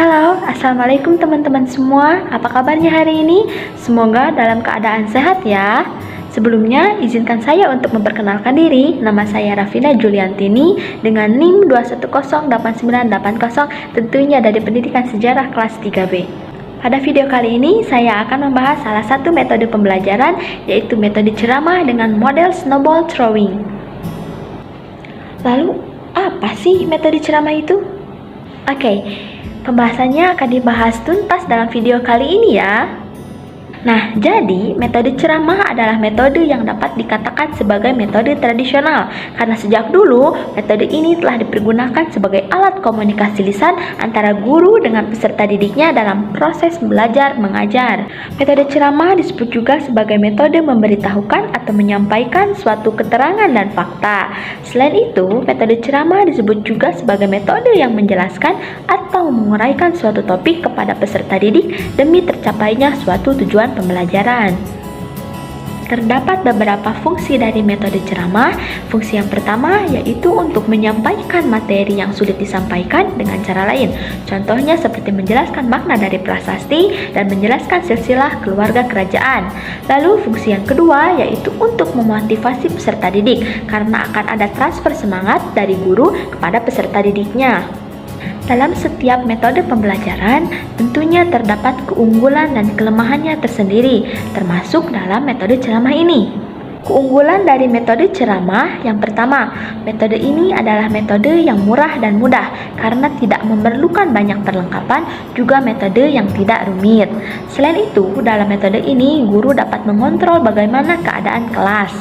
Halo, Assalamualaikum teman-teman semua. Apa kabarnya hari ini? Semoga dalam keadaan sehat ya. Sebelumnya, izinkan saya untuk memperkenalkan diri. Nama saya Rafina Juliantini dengan NIM 2108980, tentunya dari Pendidikan Sejarah kelas 3B. Pada video kali ini, saya akan membahas salah satu metode pembelajaran, yaitu metode ceramah dengan model snowball throwing. Lalu, apa sih metode ceramah itu? Oke, pembahasannya akan dibahas tuntas dalam video kali ini ya. Nah, jadi metode ceramah adalah metode yang dapat dikatakan sebagai metode tradisional karena sejak dulu metode ini telah dipergunakan sebagai alat komunikasi lisan antara guru dengan peserta didiknya dalam proses belajar mengajar. Metode ceramah disebut juga sebagai metode memberitahukan atau menyampaikan suatu keterangan dan fakta. Selain itu, metode ceramah disebut juga sebagai metode yang menjelaskan atau menguraikan suatu topik kepada peserta didik demi tercapainya suatu tujuan pembelajaran. Terdapat beberapa fungsi dari metode ceramah. Fungsi yang pertama yaitu untuk menyampaikan materi yang sulit disampaikan dengan cara lain. Contohnya seperti menjelaskan makna dari prasasti dan menjelaskan silsilah keluarga kerajaan. Lalu fungsi yang kedua yaitu untuk memotivasi peserta didik karena akan ada transfer semangat dari guru kepada peserta didiknya. Dalam setiap metode pembelajaran, tentunya terdapat keunggulan dan kelemahannya tersendiri, termasuk dalam metode ceramah ini. Keunggulan dari metode ceramah yang pertama, metode ini adalah metode yang murah dan mudah karena tidak memerlukan banyak perlengkapan, juga metode yang tidak rumit. Selain itu, dalam metode ini, guru dapat mengontrol bagaimana keadaan kelas.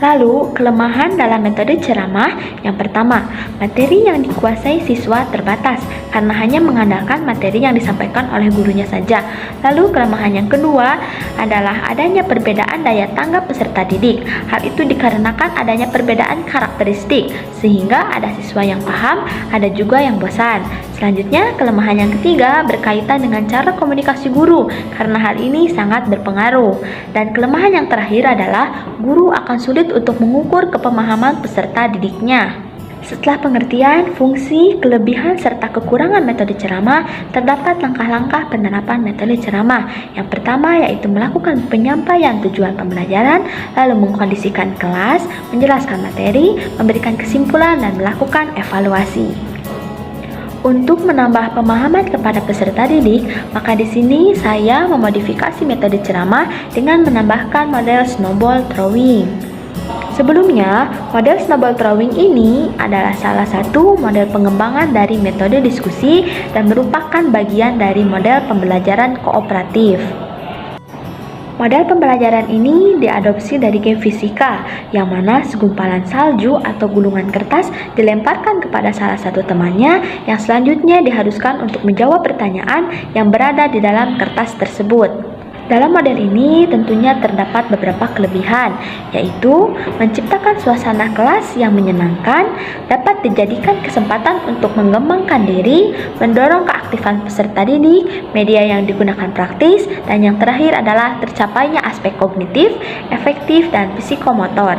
Lalu, kelemahan dalam metode ceramah yang pertama, materi yang dikuasai siswa terbatas karena hanya mengandalkan materi yang disampaikan oleh gurunya saja. Lalu, kelemahan yang kedua adalah adanya perbedaan daya tanggap peserta didik. Hal itu dikarenakan adanya perbedaan karakteristik, sehingga ada siswa yang paham, ada juga yang bosan. Selanjutnya, kelemahan yang ketiga berkaitan dengan cara komunikasi guru, karena hal ini sangat berpengaruh. Dan kelemahan yang terakhir adalah guru akan sulit untuk mengukur kepemahaman peserta didiknya. Setelah pengertian, fungsi, kelebihan, serta kekurangan metode ceramah, terdapat langkah-langkah penerapan metode ceramah. Yang pertama yaitu melakukan penyampaian tujuan pembelajaran, lalu mengkondisikan kelas, menjelaskan materi, memberikan kesimpulan, dan melakukan evaluasi. Untuk menambah pemahaman kepada peserta didik, maka di sini saya memodifikasi metode ceramah dengan menambahkan model snowball throwing. Sebelumnya, model snowball throwing ini adalah salah satu model pengembangan dari metode diskusi dan merupakan bagian dari model pembelajaran kooperatif. Model pembelajaran ini diadopsi dari game fisika, yang mana segumpalan salju atau gulungan kertas dilemparkan kepada salah satu temannya yang selanjutnya diharuskan untuk menjawab pertanyaan yang berada di dalam kertas tersebut. Dalam model ini tentunya terdapat beberapa kelebihan, yaitu menciptakan suasana kelas yang menyenangkan, dapat dijadikan kesempatan untuk mengembangkan diri, mendorong keaktifan peserta didik, media yang digunakan praktis, dan yang terakhir adalah tercapainya aspek kognitif, efektif, dan psikomotor.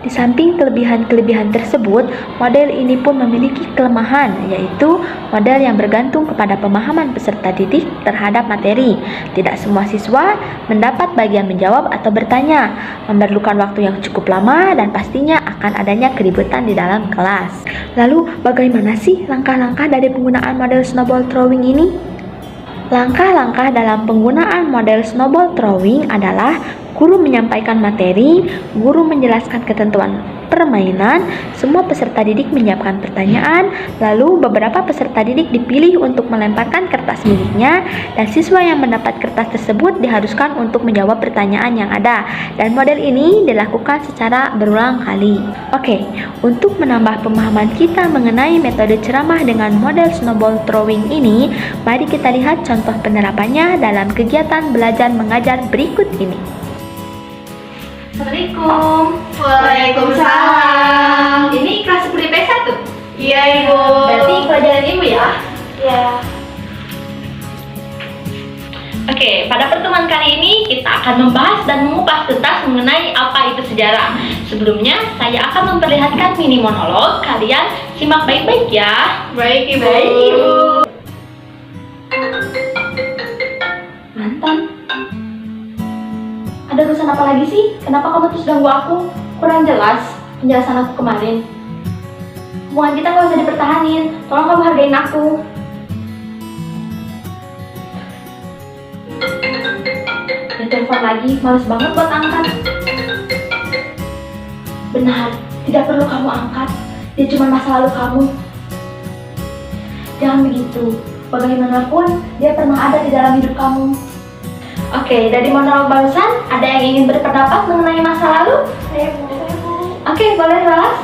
Di samping kelebihan-kelebihan tersebut, model ini pun memiliki kelemahan, yaitu model yang bergantung kepada pemahaman peserta didik terhadap materi. Tidak semua siswa mendapat bagian menjawab atau bertanya, memerlukan waktu yang cukup lama, dan pastinya akan adanya keributan di dalam kelas. Lalu, bagaimana sih langkah-langkah dari penggunaan model snowball throwing ini? Langkah-langkah dalam penggunaan model snowball throwing adalah guru menyampaikan materi, guru menjelaskan ketentuan permainan, semua peserta didik menyiapkan pertanyaan, lalu beberapa peserta didik dipilih untuk melemparkan kertas miliknya, dan siswa yang mendapat kertas tersebut diharuskan untuk menjawab pertanyaan yang ada, dan model ini dilakukan secara berulang kali. Oke, untuk menambah pemahaman kita mengenai metode ceramah dengan model snowball throwing ini, mari kita lihat contoh penerapannya dalam kegiatan belajar mengajar berikut ini. Assalamualaikum. Waalaikumsalam. Ini kelas 10 IPS 1? Iya, Ibu. Berarti pelajaran Ibu ya? Iya. Oke, pada pertemuan kali ini kita akan membahas dan mengupas tuntas mengenai apa itu sejarah. Sebelumnya, saya akan memperlihatkan mini monolog. Kalian simak baik-baik ya. Baik, Ibu. Baik, Ibu. Ada urusan apa lagi sih? Kenapa kamu terus ganggu aku? Kurang jelas penjelasan aku kemarin. Hubungan kita gak usah dipertahanin. Tolong kamu hargain aku. Dia telepon lagi, males banget buat angkat. Benar, tidak perlu kamu angkat. Dia cuma masa lalu kamu. Jangan begitu. Bagaimanapun, dia pernah ada di dalam hidup kamu. Oke, dari monolog barusan, ada yang ingin berpendapat mengenai masa lalu? Saya Bu. Oke, boleh Laras.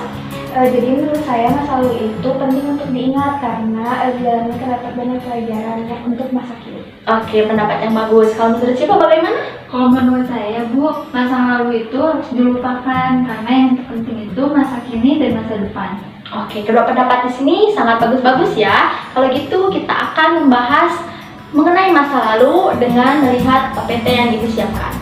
Jadi menurut saya masa lalu itu penting untuk diingat karena di dalamnya terdapat banyak pelajaran yang untuk masa kini. Oke, pendapat yang bagus. Kalau menurut Siva bagaimana? Kalau menurut saya, Bu, masa lalu itu harus dilupakan karena yang terpenting itu masa kini dan masa depan. Oke, kedua pendapat di sini sangat bagus-bagus ya. Kalau gitu, kita akan membahas mengenai masa lalu dengan melihat PPT yang Ibu siapkan.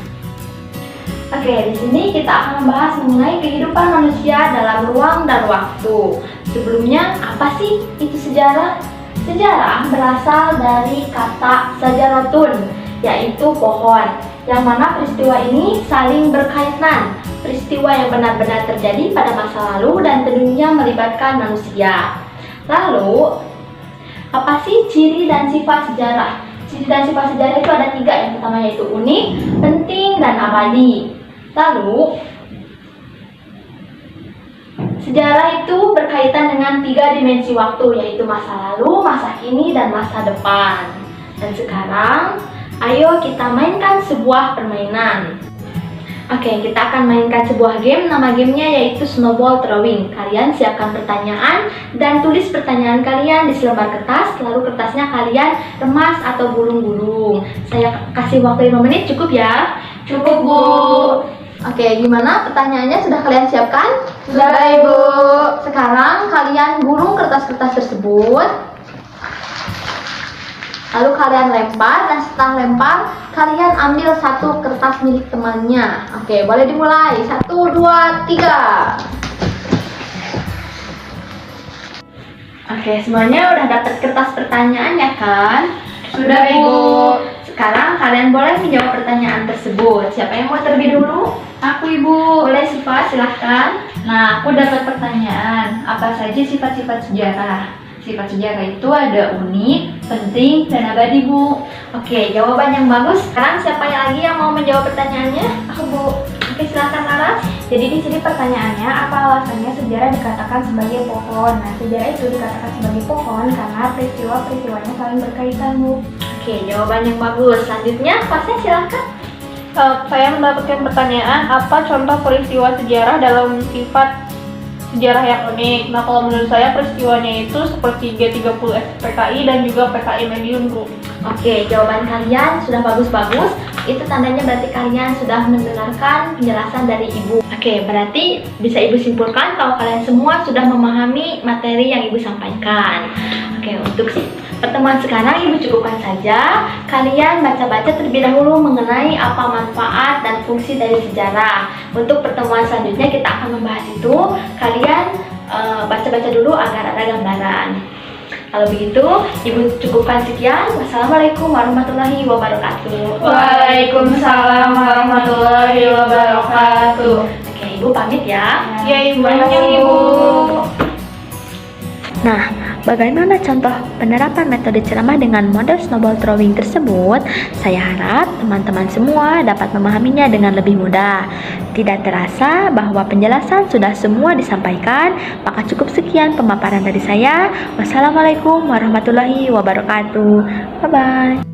Oke, di sini kita akan membahas mengenai kehidupan manusia dalam ruang dan waktu. Sebelumnya, apa sih itu sejarah? Sejarah berasal dari kata sajarotun, yaitu pohon, yang mana peristiwa ini saling berkaitan. Peristiwa yang benar-benar terjadi pada masa lalu dan tentunya melibatkan manusia. Lalu, apa sih ciri dan sifat sejarah? Ciri dan sifat sejarah itu ada 3. Yang pertama yaitu unik, penting, dan abadi. Lalu, sejarah itu berkaitan dengan 3 dimensi waktu, yaitu masa lalu, masa kini, dan masa depan. Dan sekarang, ayo kita mainkan sebuah permainan. Oke, kita akan mainkan sebuah game. Nama gamenya yaitu Snowball Throwing. Kalian siapkan pertanyaan dan tulis pertanyaan kalian di selembar kertas. Lalu kertasnya kalian remas atau gulung-gulung. Saya kasih waktu 5 menit, cukup ya? Cukup, Bu. Oke, gimana? Pertanyaannya sudah kalian siapkan? Sudah, Ibu. Sekarang kalian gulung kertas-kertas tersebut. Lalu kalian lempar, dan setelah lempar, kalian ambil satu kertas milik temannya. Oke, boleh dimulai. 1, 2, 3. Oke, semuanya udah dapat kertas pertanyaan ya kan? Sudah, Ibu. Sekarang kalian boleh menjawab pertanyaan tersebut. Siapa yang mau terlebih dulu? Aku, Ibu. Boleh Siva, silahkan. Nah, aku dapat pertanyaan. Apa saja sifat-sifat sejarah? Sifat sejarah itu ada unik, penting, dan abadi, Bu. Oke, jawaban yang bagus. Sekarang siapa lagi yang mau menjawab pertanyaannya? Aku Bu. Oke, silakan Laras. Jadi di sini pertanyaannya, apa alasannya sejarah dikatakan sebagai pohon? Nah, sejarah itu dikatakan sebagai pohon karena peristiwa-peristiwanya saling berkaitan, Bu. Oke, jawaban yang bagus. Selanjutnya, Pasnya silakan. Saya mendapatkan pertanyaan, apa contoh peristiwa sejarah dalam sifat sejarah yang unik? Nah, kalau menurut saya peristiwanya itu seperti G30 PKI dan juga PKI Medium Group. Oke, jawaban kalian sudah bagus-bagus. Itu tandanya berarti kalian sudah mendengarkan penjelasan dari Ibu. Oke, berarti bisa Ibu simpulkan kalau kalian semua sudah memahami materi yang Ibu sampaikan. Oke, untuk pertemuan sekarang Ibu cukupkan saja. Kalian baca-baca terlebih dahulu mengenai apa manfaat dan fungsi dari sejarah. Untuk pertemuan selanjutnya kita akan membahas itu. Kalian baca-baca dulu agar ada gambaran. Kalau begitu, Ibu cukupkan sekian. Wassalamualaikum warahmatullahi wabarakatuh. Waalaikumsalam warahmatullahi wabarakatuh. Oke, Ibu pamit ya. Ya, Ibu. Banyak, Ibu. Nah, bagaimana contoh penerapan metode ceramah dengan model snowball throwing tersebut? Saya harap teman-teman semua dapat memahaminya dengan lebih mudah. Tidak terasa bahwa penjelasan sudah semua disampaikan, maka cukup sekian pemaparan dari saya. Wassalamualaikum warahmatullahi wabarakatuh. Bye-bye.